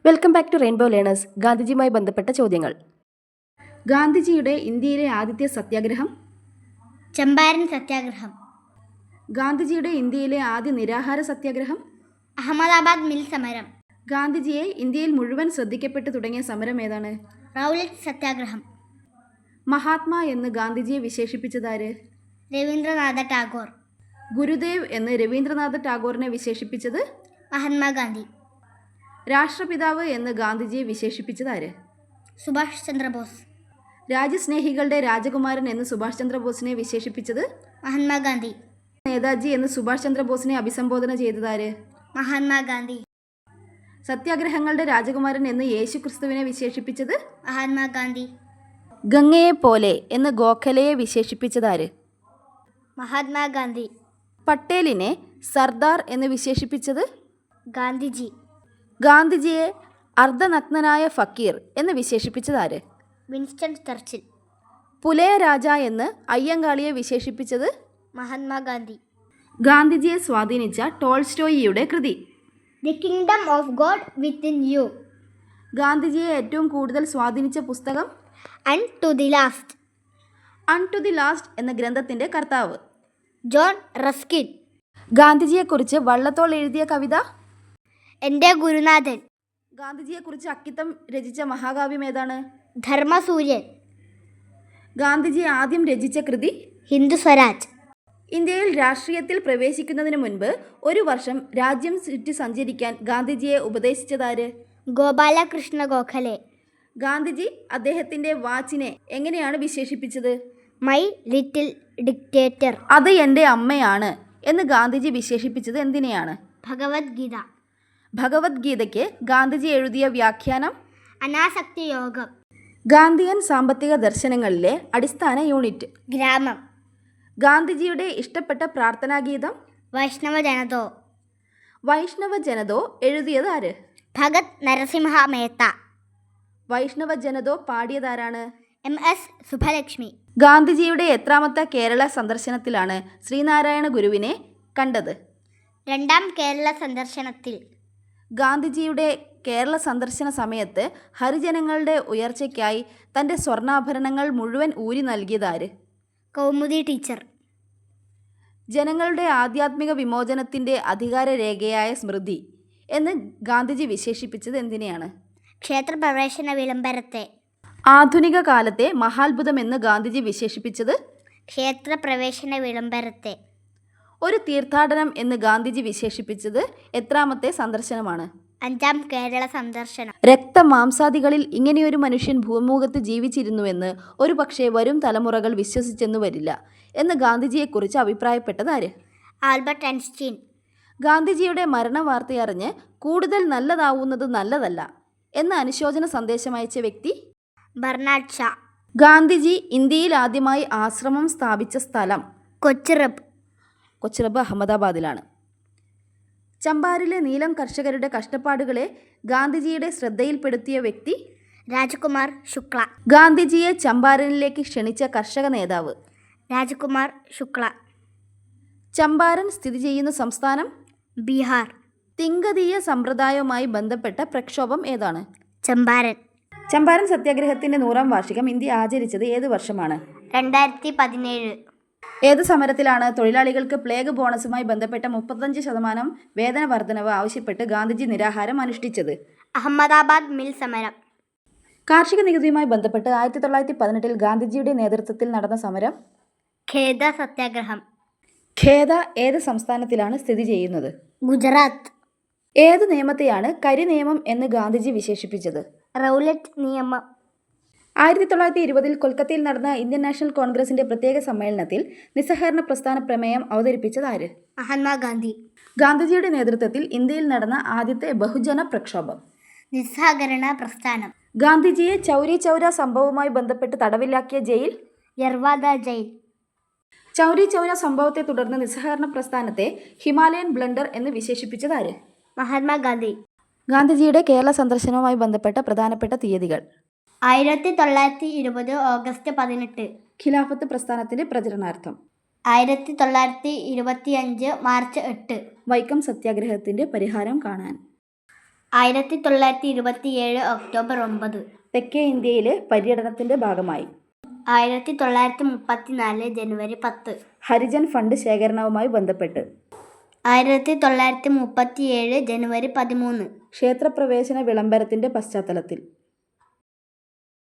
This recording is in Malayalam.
Welcome back to Rainbow Learners. ഗാന്ധിജിയുമായി ബന്ധപ്പെട്ട ചോദ്യങ്ങൾ. ഗാന്ധിജിയുടെ ഇന്ത്യയിലെ ആദ്യത്തെ സത്യാഗ്രഹം? ചമ്പാരൻ സത്യാഗ്രഹം. ഗാന്ധിജിയുടെ ഇന്ത്യയിലെ ആദ്യ നിരാഹാര സത്യാഗ്രഹം? അഹമ്മദാബാദ് മിൽ സമരം. ഗാന്ധിജിയെ ഇന്ത്യയിൽ മുഴുവൻ ശ്രദ്ധിക്കപ്പെട്ടു തുടങ്ങിയ സമരം ഏതാണ്? റൗലറ്റ് സത്യാഗ്രഹം. മഹാത്മാ എന്ന് ഗാന്ധിജിയെ വിശേഷിപ്പിച്ചതാര്? രവീന്ദ്രനാഥ ടാഗോർ. ഗുരുദേവ് എന്ന് രവീന്ദ്രനാഥ ടാഗോറിനെ വിശേഷിപ്പിച്ചത്? മഹാത്മാഗാന്ധി. രാഷ്ട്രപിതാവ് എന്ന് ഗാന്ധിജിയെ വിശേഷിപ്പിച്ചതാര്? സുഭാഷ് ചന്ദ്രബോസ്. രാജ്യസ്നേഹികളുടെ രാജകുമാരൻ എന്ന് സുഭാഷ് ചന്ദ്രബോസിനെ വിശേഷിപ്പിച്ചത്? മഹാത്മാഗാന്ധി. നേതാജി എന്ന് സുഭാഷ് ചന്ദ്രബോസിനെ അഭിസംബോധന ചെയ്തതാര്? മഹാത്മാഗാന്ധി. സത്യാഗ്രഹങ്ങളുടെ രാജകുമാരൻ എന്ന് യേശു ക്രിസ്തുവിനെ വിശേഷിപ്പിച്ചത്? മഹാത്മാഗാന്ധി. ഗംഗയെ പോലെ എന്ന് ഗോഖലെയെ വിശേഷിപ്പിച്ചതാര്? മഹാത്മാഗാന്ധി. പട്ടേലിനെ സർദാർ എന്ന് വിശേഷിപ്പിച്ചത്? ഗാന്ധിജി. ഗാന്ധിജിയെ അർദ്ധനഗ്നനായ ഫക്കീർ എന്ന് വിശേഷിപ്പിച്ചതാര്? Winston Churchill. പുലയ രാജ എന്ന് അയ്യങ്കാളിയെ വിശേഷിപ്പിച്ചത്? മഹാത്മാഗാന്ധി. ഗാന്ധിജിയെ സ്വാധീനിച്ച ടോൾസ്റ്റോയിയുടെ കൃതി? The kingdom of God within you. ഗാന്ധിജിയെ ഏറ്റവും കൂടുതൽ സ്വാധീനിച്ച പുസ്തകം? And to the last. Unto the last എന്ന ഗ്രന്ഥത്തിൻ്റെ കർത്താവ്? John Ruskin. ഗാന്ധിജിയെക്കുറിച്ച് വള്ളത്തോൾ എഴുതിയ കവിത? എൻ്റെ ഗുരുനാഥൻ. ഗാന്ധിജിയെക്കുറിച്ച് അക്കിത്തം രചിച്ച മഹാകാവ്യം ഏതാണ്? ധർമ്മസൂര്യൻ. ഗാന്ധിജി ആദ്യം രചിച്ച കൃതി? ഹിന്ദു സ്വരാജ്. ഇന്ത്യയിൽ രാഷ്ട്രീയത്തിൽ പ്രവേശിക്കുന്നതിന് മുൻപ് ഒരു വർഷം രാജ്യം ചുറ്റി സഞ്ചരിക്കാൻ ഗാന്ധിജിയെ ഉപദേശിച്ചതാര്? ഗോപാലകൃഷ്ണ ഗോഖലെ. ഗാന്ധിജി അദ്ദേഹത്തിൻ്റെ വാച്ചിനെ എങ്ങനെയാണ് വിശേഷിപ്പിച്ചത്? My little dictator. അത് എൻ്റെ അമ്മയാണ് എന്ന് ഗാന്ധിജി വിശേഷിപ്പിച്ചത് എന്തിനെയാണ്? ഭഗവത്ഗീത. ഭഗവത്ഗീതയ്ക്ക് ഗാന്ധിജി എഴുതിയ വ്യാഖ്യാനം? അനാസക്തി യോഗം. ഗാന്ധിയൻ സാമ്പത്തിക ദർശനങ്ങളിലെ അടിസ്ഥാന യൂണിറ്റ്? ഗ്രാമം. ഗാന്ധിജിയുടെ ഇഷ്ടപ്പെട്ട പ്രാർത്ഥനാഗീതം? വൈഷ്ണവ ജനതോ. വൈഷ്ണവ ജനതോ എഴുതിയത് ആര്? ഭഗത് നരസിംഹ മേത്ത. വൈഷ്ണവ ജനതോ പാടിയതാരാണ്? MS സുഭലക്ഷ്മി. ഗാന്ധിജിയുടെ എത്രാമത്തെ കേരള സന്ദർശനത്തിലാണ് ശ്രീനാരായണ ഗുരുവിനെ കണ്ടത്? രണ്ടാം കേരള സന്ദർശനത്തിൽ. ഗാന്ധിജിയുടെ കേരള സന്ദർശന സമയത്ത് ഹരിജനങ്ങളുടെ ഉയർച്ചയ്ക്കായി തൻ്റെ സ്വർണ്ണാഭരണങ്ങൾ മുഴുവൻ ഊരി നൽകിയതാര്? കൗമുദി ടീച്ചർ. ജനങ്ങളുടെ ആധ്യാത്മിക വിമോചനത്തിൻ്റെ അധികാരരേഖയായ സ്മൃതി എന്ന് ഗാന്ധിജി വിശേഷിപ്പിച്ചത് എന്തിനെയാണ്? ക്ഷേത്രപ്രവേശന വിളംബരത്തെ. ആധുനിക കാലത്തെ മഹാത്ഭുതം എന്ന് ഗാന്ധിജി വിശേഷിപ്പിച്ചത്? ക്ഷേത്രപ്രവേശന വിളംബരത്തെ. ഒരു തീർത്ഥാടനം എന്ന് ഗാന്ധിജി വിശേഷിപ്പിച്ചത് എത്രാമത്തെ സന്ദർശനമാണ്? അഞ്ചാം കേരള സന്ദർശനം. രക്തമാംസാദികളിൽ ഇങ്ങനെയൊരു മനുഷ്യൻ ഭൂമുഖത്ത് ജീവിച്ചിരുന്നുവെന്ന് ഒരു പക്ഷേ വരും തലമുറകൾ വിശ്വസിച്ചെന്നു വരില്ല എന്ന് ഗാന്ധിജിയെക്കുറിച്ച് അഭിപ്രായപ്പെട്ടതാര്? Albert Einstein. ഗാന്ധിജിയുടെ മരണവാർത്തയറിഞ്ഞ് കൂടുതൽ നല്ലതാവുന്നത് നല്ലതല്ല എന്ന അനുശോചന സന്ദേശം അയച്ച വ്യക്തി? ബർണാഡ് ഷാ. ഗാന്ധിജി ഇന്ത്യയിൽ ആദ്യമായി ആശ്രമം സ്ഥാപിച്ച സ്ഥലം? കൊച്ചിറബ്. കൊച്ചിറബ് അഹമ്മദാബാദിലാണ്. ചമ്പാരിലെ നീലം കർഷകരുടെ കഷ്ടപ്പാടുകളെ ഗാന്ധിജിയുടെ ശ്രദ്ധയിൽപ്പെടുത്തിയ വ്യക്തി? രാജകുമാർ ശുക്ല. ഗാന്ധിജിയെ ചമ്പാരനിലേക്ക് ക്ഷണിച്ച കർഷക നേതാവ്? രാജകുമാർ ശുക്ല. ചമ്പാരൻ സ്ഥിതി ചെയ്യുന്ന സംസ്ഥാനം? ബീഹാർ. തിങ്കതീയ സമ്പ്രദായവുമായി ബന്ധപ്പെട്ട പ്രക്ഷോഭം ഏതാണ്? ചമ്പാരൻ. ചമ്പാരൻ സത്യാഗ്രഹത്തിൻ്റെ 100ാം വാർഷികം ഇന്ത്യ ആചരിച്ചത് ഏത് വർഷമാണ്? 2017. ഏത് സമരത്തിലാണ് തൊഴിലാളികൾക്ക് പ്ലേഗ് ബോണസുമായി ബന്ധപ്പെട്ട 35% വേതന വർധനവ് ആവശ്യപ്പെട്ട് ഗാന്ധിജി നിരാഹാരം അനുഷ്ഠിച്ചത്? അഹമ്മദാബാദ് മിൽ സമരം. കാർഷിക നികുതിയുമായി ബന്ധപ്പെട്ട് 1918 ഗാന്ധിജിയുടെ നേതൃത്വത്തിൽ നടന്ന സമരം? ഖേദ സത്യാഗ്രഹം. ഖേദ ഏത് സംസ്ഥാനത്തിലാണ് സ്ഥിതി ചെയ്യുന്നത്? ഗുജറാത്ത്. ഏത് നിയമത്തെയാണ് കരി നിയമം എന്ന് ഗാന്ധിജി വിശേഷിപ്പിച്ചത്? റൗലറ്റ് നിയമം. 1920 കൊൽക്കത്തയിൽ നടന്ന ഇന്ത്യൻ നാഷണൽ കോൺഗ്രസിന്റെ പ്രത്യേക സമ്മേളനത്തിൽ നിസ്സഹകരണ പ്രസ്ഥാന പ്രമേയം അവതരിപ്പിച്ചത് ആര്? മഹാത്മാഗാന്ധി. ഗാന്ധിജിയുടെ നേതൃത്വത്തിൽ ഇന്ത്യയിൽ നടന്ന ആദ്യത്തെ ബഹുജന പ്രക്ഷോഭം? നിസ്സഹകരണ പ്രസ്ഥാനം. ഗാന്ധിജിയെ ചൗരി ചൗര സംഭവവുമായി ബന്ധപ്പെട്ട് തടവിലാക്കിയ ജയിൽ? യർവാദ ജയിൽ. ചൗരി ചൗര സംഭവത്തെ തുടർന്ന് നിസ്സഹകരണ പ്രസ്ഥാനത്തെ ഹിമാലയൻ ബ്ലണ്ടർ എന്ന് വിശേഷിപ്പിച്ചത് ആര്? മഹാത്മാഗാന്ധി. ഗാന്ധിജിയുടെ കേരള സന്ദർശനവുമായി ബന്ധപ്പെട്ട പ്രധാനപ്പെട്ട തീയതികൾ? 1920 ഓഗസ്റ്റ് 18. ഖിലാഫത്ത് പ്രസ്ഥാനത്തിന്റെ പ്രചരണാർത്ഥം? 1925 മാർച്ച് 8. വൈക്കം സത്യാഗ്രഹത്തിന്റെ പരിഹാരം കാണാൻ? 1927 ഒക്ടോബർ 9. തെക്കേ ഇന്ത്യയിലെ പര്യടനത്തിന്റെ ഭാഗമായി 1934 ജനുവരി 10. ഹരിജൻ ഫണ്ട് ശേഖരണവുമായി ബന്ധപ്പെട്ട് 1937 ജനുവരി 13. ക്ഷേത്രപ്രവേശന വിളംബരത്തിന്റെ പശ്ചാത്തലത്തിൽ